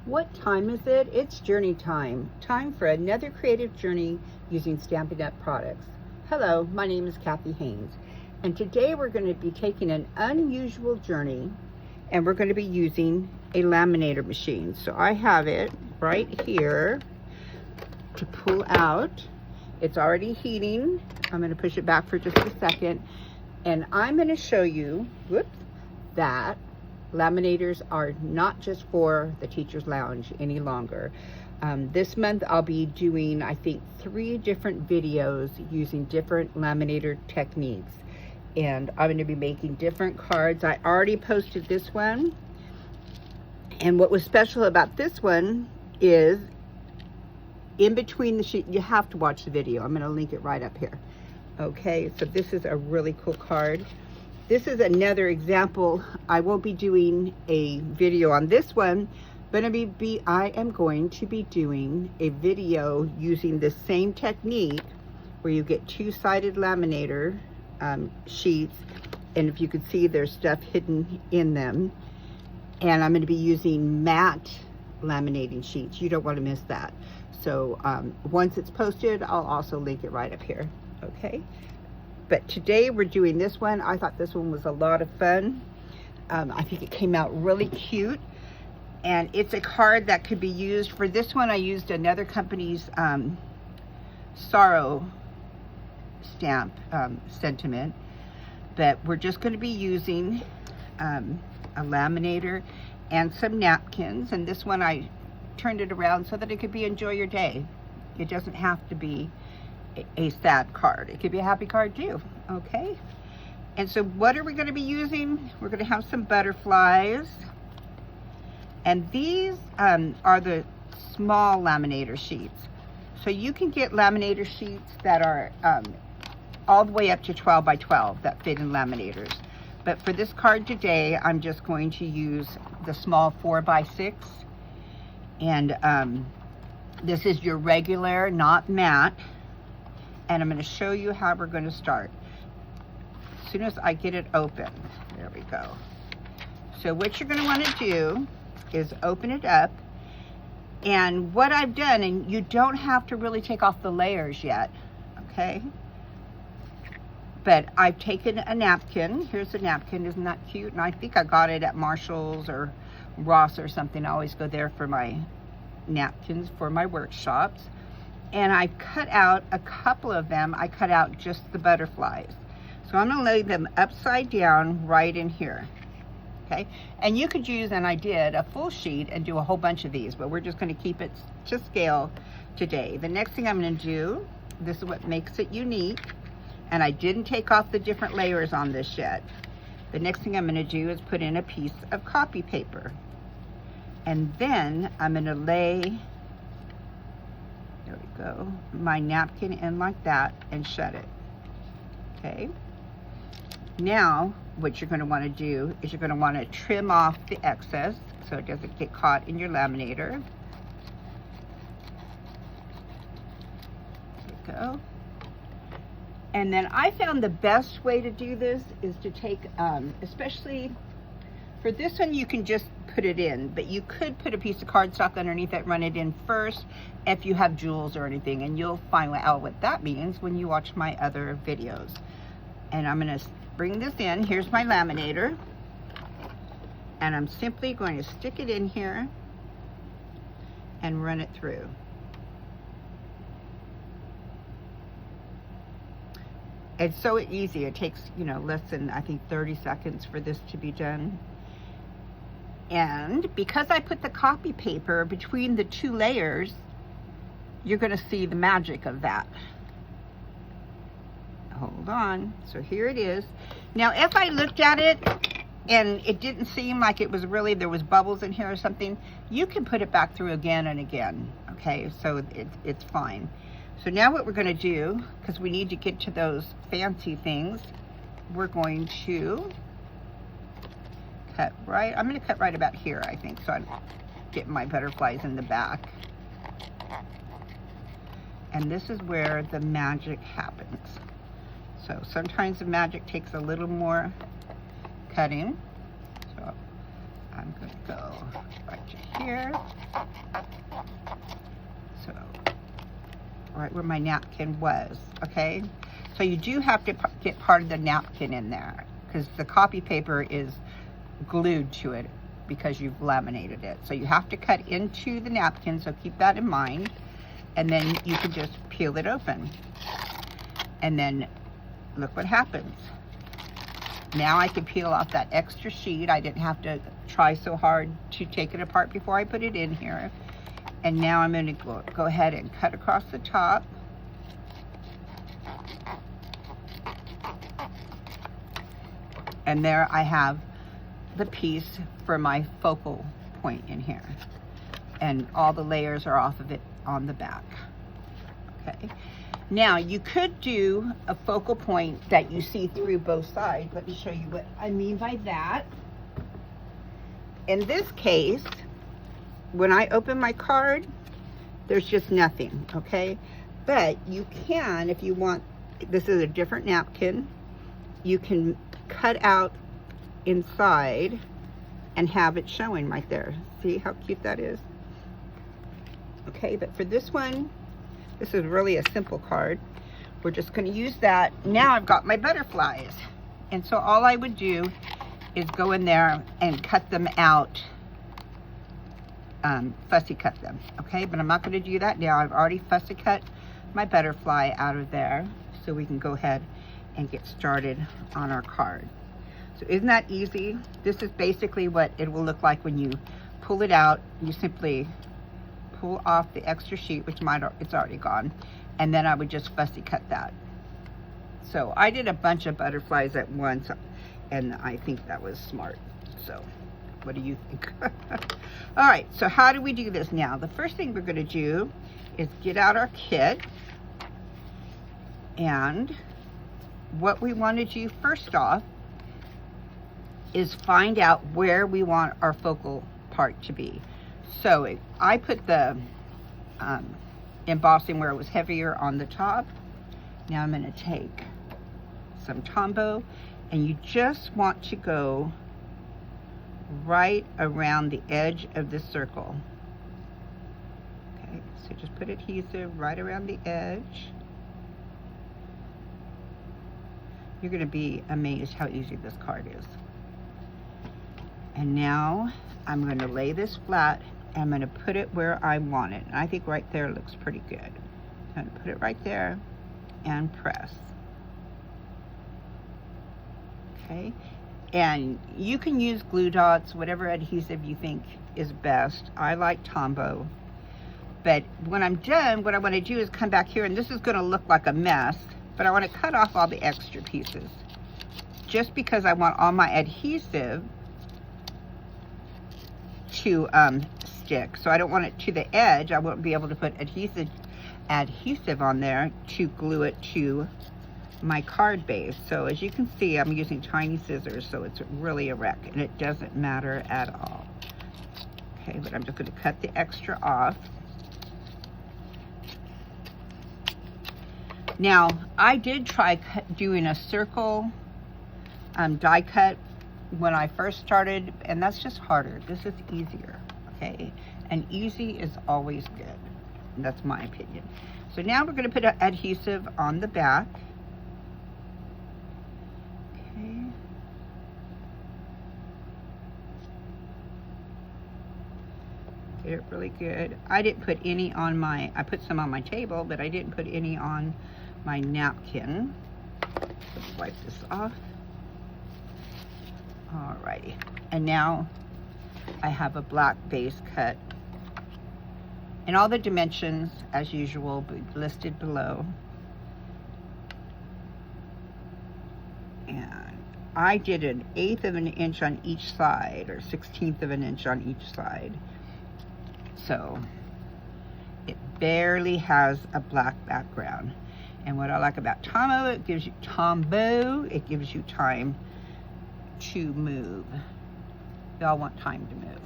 What time is it? It's journey time. Time for another creative journey using Stampin' Up products. Hello, my name is Kathy Haynes, and today we're going to be taking an unusual journey, and we're going to be using a laminator machine. So I have it right here to pull out. It's already heating. I'm going to push it back for just a second, and I'm going to show you, that laminators are not just for the teacher's lounge any longer. This month I'll be doing, I think, 3 different videos using different laminator techniques, and I'm going to be making different cards. I already posted this one, and what was special about this one is in between the sheet, you have to watch the video. I'm going to link it right up here. Okay, so this is a really cool card. This is another example. I won't be doing a video on this one, but I am going to be doing a video using the same technique where you get 2-sided laminator sheets, and if you can see, there's stuff hidden in them. And I'm going to be using matte laminating sheets. You don't want to miss that. So once it's posted, I'll also link it right up here. Okay. But today we're doing this one. I thought this one was a lot of fun. I think it came out really cute. And it's a card that could be used. For this one, I used another company's sorrow stamp sentiment. But we're just going to be using a laminator and some napkins. And this one, I turned it around so that it could be enjoy your day. It doesn't have to be a sad card. It could be a happy card too. Okay, and so what are we going to be using? We're going to have some butterflies, and these are the small laminator sheets. So you can get laminator sheets that are all the way up to 12 by 12 that fit in laminators, but for this card today I'm just going to use the small 4 by 6, and this is your regular, not matte. And I'm going to show you how we're going to start. As soon as I get it open, there we go. So what you're going to want to do is open it up. And what I've done, and you don't have to really take off the layers yet, okay? But I've taken a napkin. Here's a napkin. Isn't that cute? And I think I got it at Marshall's or Ross or something. I always go there for my napkins for my workshops. And I cut out a couple of them. I cut out just the butterflies. So I'm going to lay them upside down right in here. Okay, and you could use, and I did, a full sheet and do a whole bunch of these, but we're just going to keep it to scale today. The next thing I'm going to do, this is what makes it unique, and I didn't take off the different layers on this yet. The next thing I'm going to do is put in a piece of copy paper. And then I'm going to lay, there we go, my napkin in like that and shut it. Okay. Now, what you're going to want to do is you're going to want to trim off the excess so it doesn't get caught in your laminator. There we go. And then I found the best way to do this is to take, especially for this one, you can just put it in, but you could put a piece of cardstock underneath it, run it in first if you have jewels or anything, and you'll find out what that means when you watch my other videos. And I'm going to bring this in. Here's my laminator, and I'm simply going to stick it in here and run it through. It's so easy. It takes, you know, less than, I think, 30 seconds for this to be done. And because I put the copy paper between the 2 layers, you're going to see the magic of that. Hold on. So here it is. Now, if I looked at it and it didn't seem like it was really, there was bubbles in here or something, you can put it back through again and again. Okay, so it's fine. So now what we're going to do, because we need to get to those fancy things, we're going to cut right, I'm going to cut right about here, I think, so I'm getting my butterflies in the back. And this is where the magic happens. So sometimes the magic takes a little more cutting. So I'm going to go right to here. So, right where my napkin was, okay? So you do have to get part of the napkin in there because the copy paper is glued to it because you've laminated it. So you have to cut into the napkin, so keep that in mind. And then you can just peel it open. And then look what happens. Now I can peel off that extra sheet. I didn't have to try so hard to take it apart before I put it in here. And now I'm going to go ahead and cut across the top. And there I have the piece for my focal point in here. And all the layers are off of it on the back. Okay. Now you could do a focal point that you see through both sides. Let me show you what I mean by that. In this case, when I open my card, there's just nothing, okay? But you can, if you want, this is a different napkin, you can cut out inside and have it showing right there. See how cute that is? Okay, but for this one, this is really a simple card. We're just going to use that. Now I've got my butterflies. And so all I would do is go in there and cut them out, fussy cut them, okay? But I'm not going to do that now. I've already fussy cut my butterfly out of there, so we can go ahead and get started on our card. So isn't that easy? This is basically what it will look like when you pull it out. You simply pull off the extra sheet, which it's already gone, and then I would just fussy cut that. So I did a bunch of butterflies at once, and I think that was smart. So what do you think? All right, so how do we do this now? The first thing we're going to do is get out our kit, and what we want to do first off is find out where we want our focal part to be. So I put the embossing where it was heavier on the top. Now I'm going to take some Tombow, and you just want to go right around the edge of the circle. Okay, so just put adhesive right around the edge. You're going to be amazed how easy this card is. And now I'm going to lay this flat. I'm going to put it where I want it. And I think right there looks pretty good. I'm going to put it right there and press. Okay. And you can use glue dots, whatever adhesive you think is best. I like Tombow. But when I'm done, what I want to do is come back here, and this is going to look like a mess, but I want to cut off all the extra pieces. Just because I want all my adhesive to stick. So I don't want it to the edge. I won't be able to put adhesive on there to glue it to my card base. So as you can see, I'm using tiny scissors, so it's really a wreck, and it doesn't matter at all. Okay, but I'm just going to cut the extra off. Now, I did try doing a circle die cut when I first started, and that's just harder. This is easier, okay? And easy is always good. That's my opinion. So now we're going to put adhesive on the back. Okay. Get it really good. I didn't put any on my, I put some on my table, but I didn't put any on my napkin. Let's wipe this off. Alrighty, and now I have a black base cut, and all the dimensions, as usual, will be listed below. And I did 1/8 of an inch on each side, or 1/16 of an inch on each side. So it barely has a black background. And what I like about Tombow, it gives you time to move. Y'all want time to move.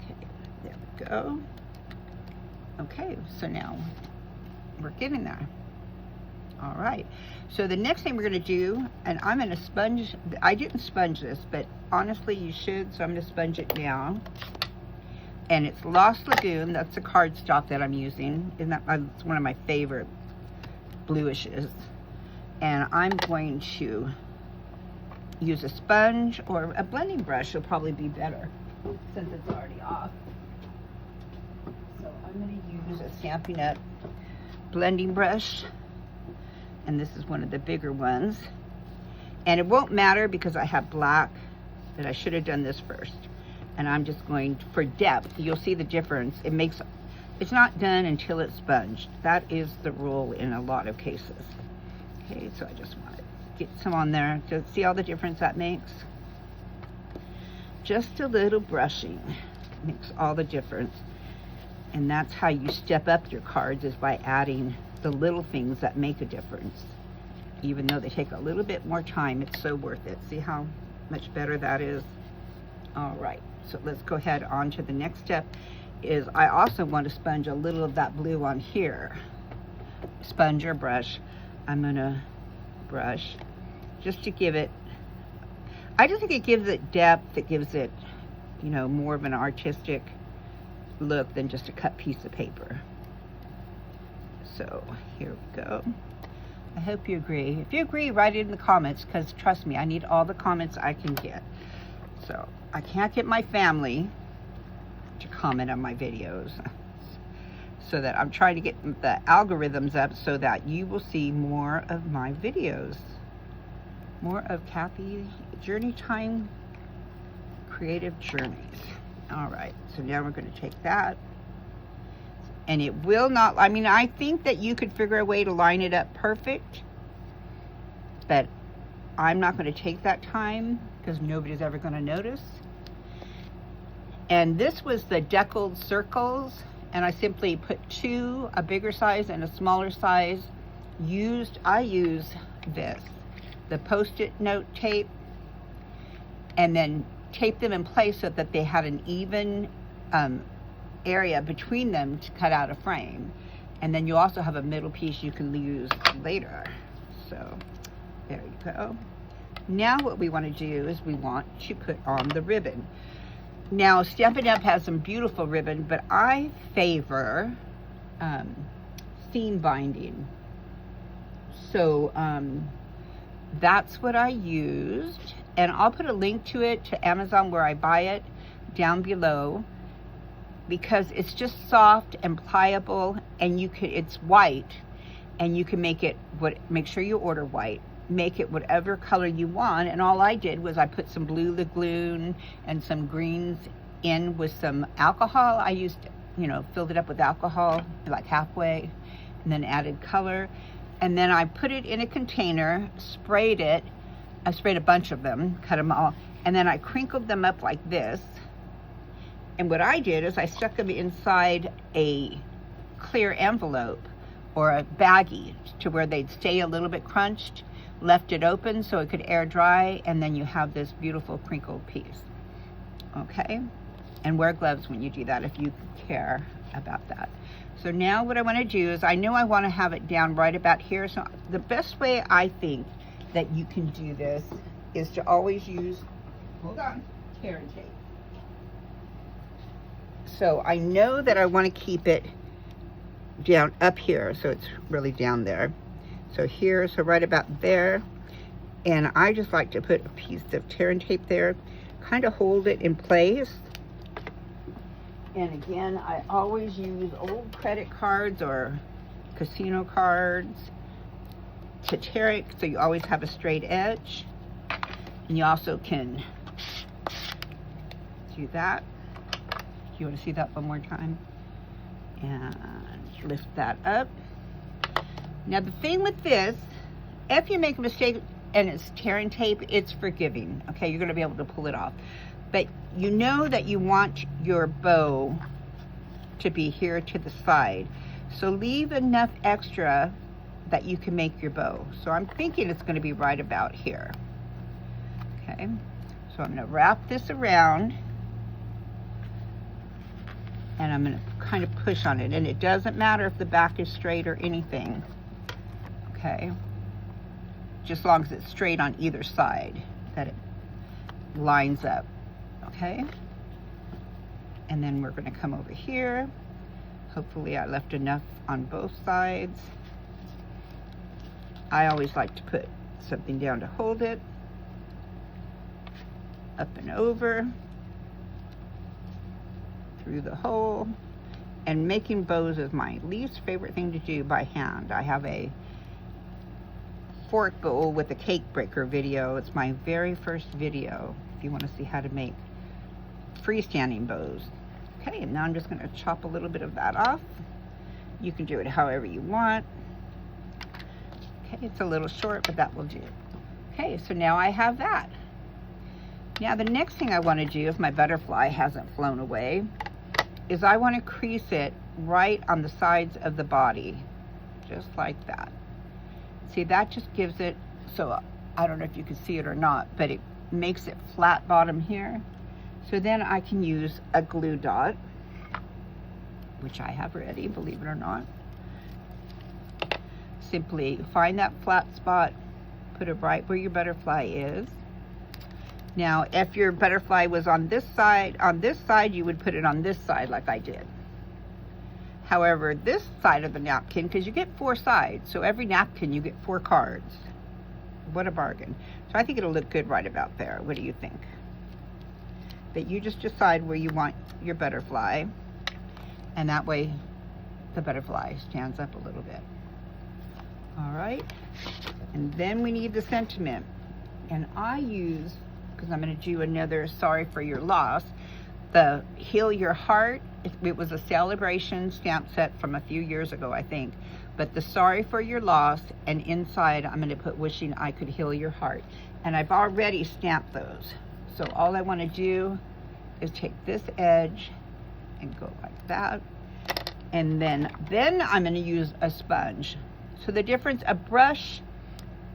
Okay, there we go. Okay, so now we're getting there. All right, so the next thing we're going to do, and I'm going to sponge, I didn't sponge this, but honestly you should, so I'm going to sponge it now. And it's Lost Lagoon. That's the cardstock that I'm using. It's one of my favorite bluishes. And I'm going to use a sponge, or a blending brush will probably be better since it's already off. So I'm going to use a Stampin' Up blending brush, and this is one of the bigger ones. And it won't matter because I have black, but I should have done this first. And I'm just going, for depth, you'll see the difference. It's not done until it's sponged. That is the rule in a lot of cases. Okay, so I just want to get some on there to see all the difference that makes. Just a little brushing makes all the difference. And that's how you step up your cards, is by adding the little things that make a difference. Even though they take a little bit more time, it's so worth it. See how much better that is? All right, so let's go ahead on to the next step. Is I also want to sponge a little of that blue on here. Sponge or brush. I'm gonna brush just to give it, I just think it gives it depth. It gives it, you know, more of an artistic look than just a cut piece of paper. So here we go. I hope you agree. If you agree, write it in the comments, because trust me, I need all the comments I can get. So I can't get my family to comment on my videos, so that I'm trying to get the algorithms up so that you will see more of my videos. More of Kathy Journey Time Creative Journeys. All right, so now we're going to take that. And it will not, I mean, I think that you could figure a way to line it up perfect, but I'm not going to take that time because nobody's ever going to notice. And this was the deckled circles, and I simply put two, a bigger size and a smaller size. I use this, the Post-it note tape, and then tape them in place so that they had an even area between them to cut out a frame. And then you also have a middle piece you can use later. So there you go. Now what we want to do is we want to put on the ribbon. Now Stampin' Up has some beautiful ribbon, but I favor seam binding. So that's what I used, and I'll put a link to it, to Amazon where I buy it, down below, because it's just soft and pliable, and it's white, and you can make sure you order white, make it whatever color you want. And all I did was I put some blue lagoon and some greens in with some alcohol. I used, filled it up with alcohol like halfway, and then added color. And then I put it in a container, sprayed it. I sprayed a bunch of them, cut them all, and then I crinkled them up like this. And what I did is I stuck them inside a clear envelope or a baggie to where they'd stay a little bit crunched, left it open so it could air dry, and then you have this beautiful crinkled piece. Okay? And wear gloves when you do that if you care about that. So now what I want to do is, I know I want to have it down right about here. So the best way I think that you can do this is to always use, tear and tape. So I know that I want to keep it down up here, so it's really down there. So here, so right about there. And I just like to put a piece of tear and tape there, kind of hold it in place. And again, I always use old credit cards or casino cards to tear it, so you always have a straight edge. And you also can do that. You want to see that one more time? And lift that up. Now the thing with this, if you make a mistake and it's tearing tape, it's forgiving. Okay, you're going to be able to pull it off. But you know that you want your bow to be here to the side. So leave enough extra that you can make your bow. So I'm thinking it's going to be right about here. Okay, so I'm going to wrap this around. And I'm going to kind of push on it. And it doesn't matter if the back is straight or anything. Okay. Just as long as it's straight on either side, that it lines up. Okay. And then we're going to come over here. Hopefully I left enough on both sides. I always like to put something down to hold it. Up and over. Through the hole. And making bows is my least favorite thing to do by hand. I have a fork bowl with a cake breaker video. It's my very first video if you want to see how to make freestanding bows. Okay, and now I'm just going to chop a little bit of that off. You can do it however you want. Okay, it's a little short, but that will do. Okay, so now I have that. Now the next thing I want to do, if my butterfly hasn't flown away, is I want to crease it right on the sides of the body, just like that. See, that just gives it, so I don't know if you can see it or not, but it makes it flat bottom here. So then I can use a glue dot, which I have ready, believe it or not. Simply find that flat spot, put it right where your butterfly is. Now, if your butterfly was on this side, you would put it on this side like I did. However, this side of the napkin, because you get 4 sides, so every napkin you get 4 cards. What a bargain. So I think it'll look good right about there. What do you think? But you just decide where you want your butterfly, and that way the butterfly stands up a little bit. All right, and then we need the sentiment. And I use, because I'm going to do another sorry for your loss, the Heal Your Heart. It was a celebration stamp set from a few years ago, I think. But the sorry for your loss, and inside I'm going to put wishing I could heal your heart. And I've already stamped those. So all I want to do is take this edge and go like that. And then I'm going to use a sponge. So the difference, a brush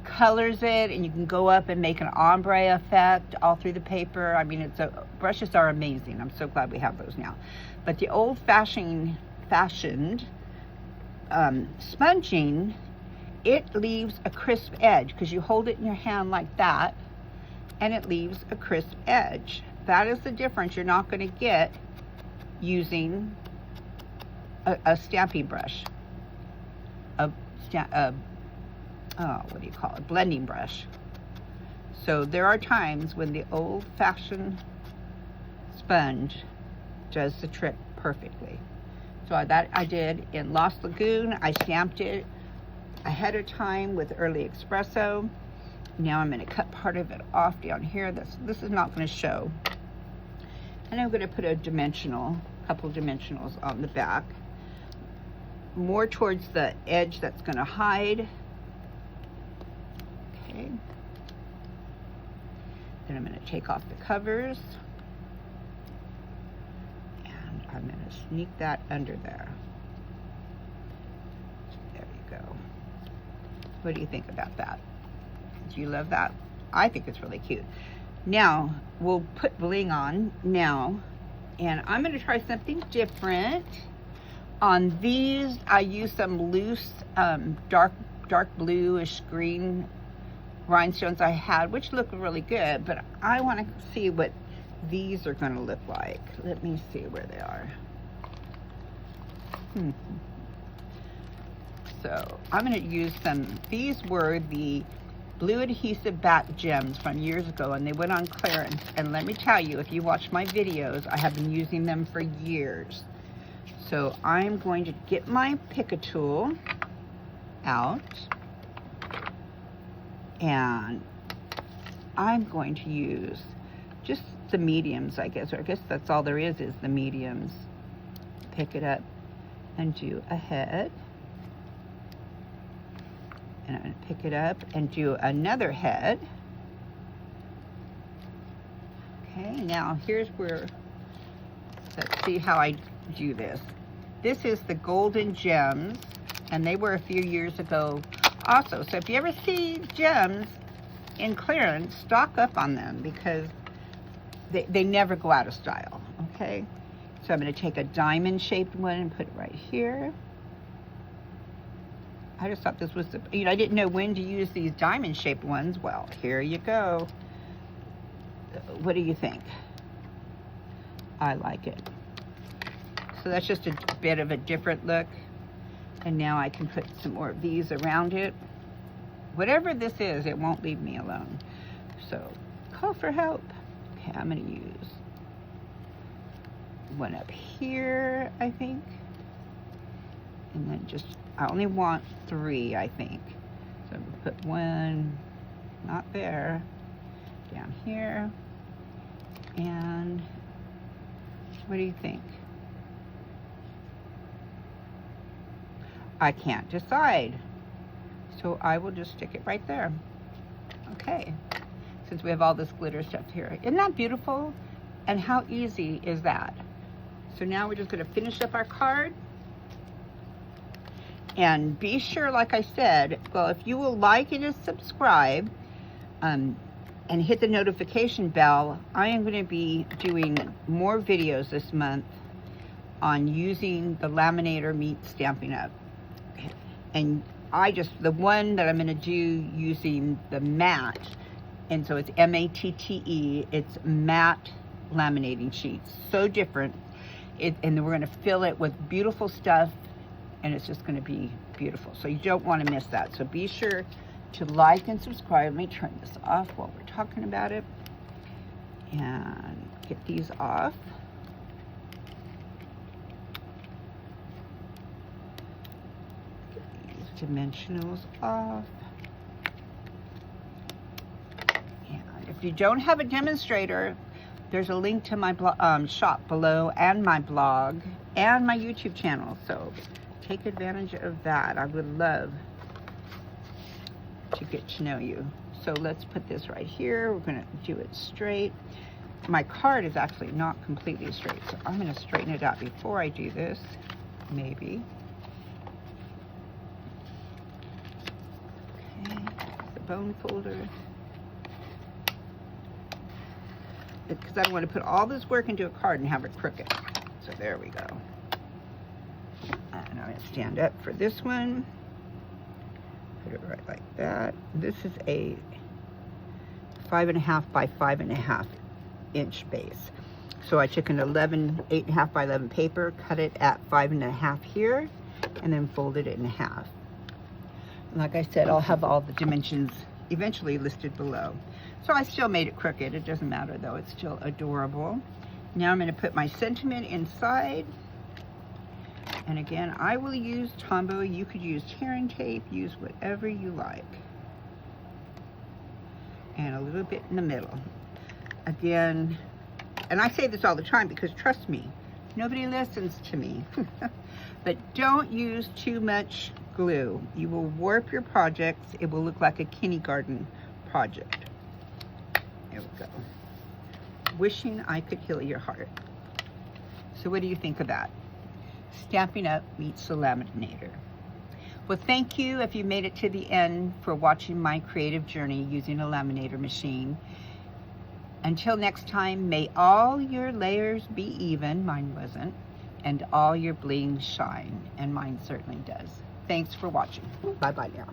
colors it, and you can go up and make an ombre effect all through the paper. I mean, brushes are amazing. I'm so glad we have those now. But the old-fashioned sponging, it leaves a crisp edge because you hold it in your hand like that, and it leaves a crisp edge. That is the difference you're not going to get using a stamping brush, what do you call it, blending brush. So there are times when the old-fashioned sponge does the trick perfectly. So that I did in Lost Lagoon. I stamped it ahead of time with early espresso. Now I'm going to cut part of it off down here. This is not going to show. And I'm going to put a couple dimensionals on the back, more towards the edge that's going to hide. Okay. Then I'm going to take off the covers, and I'm going to sneak that under there. There you go. What do you think about that? Do you love that? I think it's really cute. Now we'll put bling on now, and I'm going to try something different. On these, I use some loose dark bluish green rhinestones I had, which look really good, but I want to see what these are going to look like. Let me see where they are. So I'm going to use these were the blue adhesive back gems from years ago, and they went on clearance. And let me tell you, if you watch my videos, I have been using them for years. So I'm going to get my pick a tool out, and I'm going to use just the mediums, I guess, or I guess that's all there is the mediums. Pick it up and do a head. And I'm going to pick it up and do another head. Okay, now here's where, let's see how I do this. This is the golden gems, and they were a few years ago also. So if you ever see gems in clearance, stock up on them because they never go out of style, okay? So I'm going to take a diamond shaped one and put it right here. I just thought this was I didn't know when to use these diamond shaped ones. Well, here you go. What do you think? I like it. So that's just a bit of a different look. And now I can put some more of these around it. Whatever this is, it won't leave me alone. So call for help. Okay, I'm gonna use one up here, I think. And then just, I only want 3, I think. So I'm gonna put one, not there, down here. And what do you think? I can't decide. So I will just stick it right there. Okay, since we have all this glitter stuff here. Isn't that beautiful? And how easy is that? So now we're just gonna finish up our card. And be sure, like I said, well, if you will like and subscribe, and hit the notification bell, I am gonna be doing more videos this month on using the Laminator meets Stampin' Up. And the one that I'm gonna do using the matte, and so it's M-A-T-T-E, it's matte laminating sheets. So different. And then we're gonna fill it with beautiful stuff, and it's just gonna be beautiful. So you don't wanna miss that. So be sure to like and subscribe. Let me turn this off while we're talking about it. And get these off. Dimensionals off. And if you don't have a demonstrator, there's a link to my shop below, and my blog, and my YouTube channel. So take advantage of that. I would love to get to know you. So let's put this right here. We're gonna do it straight. My card is actually not completely straight, so I'm gonna straighten it out before I do this, maybe. Bone folder, because I don't want to put all this work into a card and have it crooked. So there we go. And I'm going to stand up for this one. Put it right like that. This is a 5.5 by 5.5 inch base. So I took an 8.5 by 11 paper, cut it at 5.5 here, and then folded it in half. Like I said, I'll have all the dimensions eventually listed below. So I still made it crooked. It doesn't matter though, it's still adorable. Now I'm gonna put my sentiment inside. And again, I will use Tombow. You could use tearing tape, use whatever you like. And a little bit in the middle. Again, and I say this all the time because trust me, nobody listens to me. But don't use too much glue. You will warp your projects. It will look like a kindergarten project. There we go. Wishing I could heal your heart. So what do you think of that? Stampin' Up meets the Laminator. Well, thank you if you made it to the end for watching my creative journey using a laminator machine. Until next time, may all your layers be even, mine wasn't, and all your bling shine, and mine certainly does. Thanks for watching. Bye-bye now.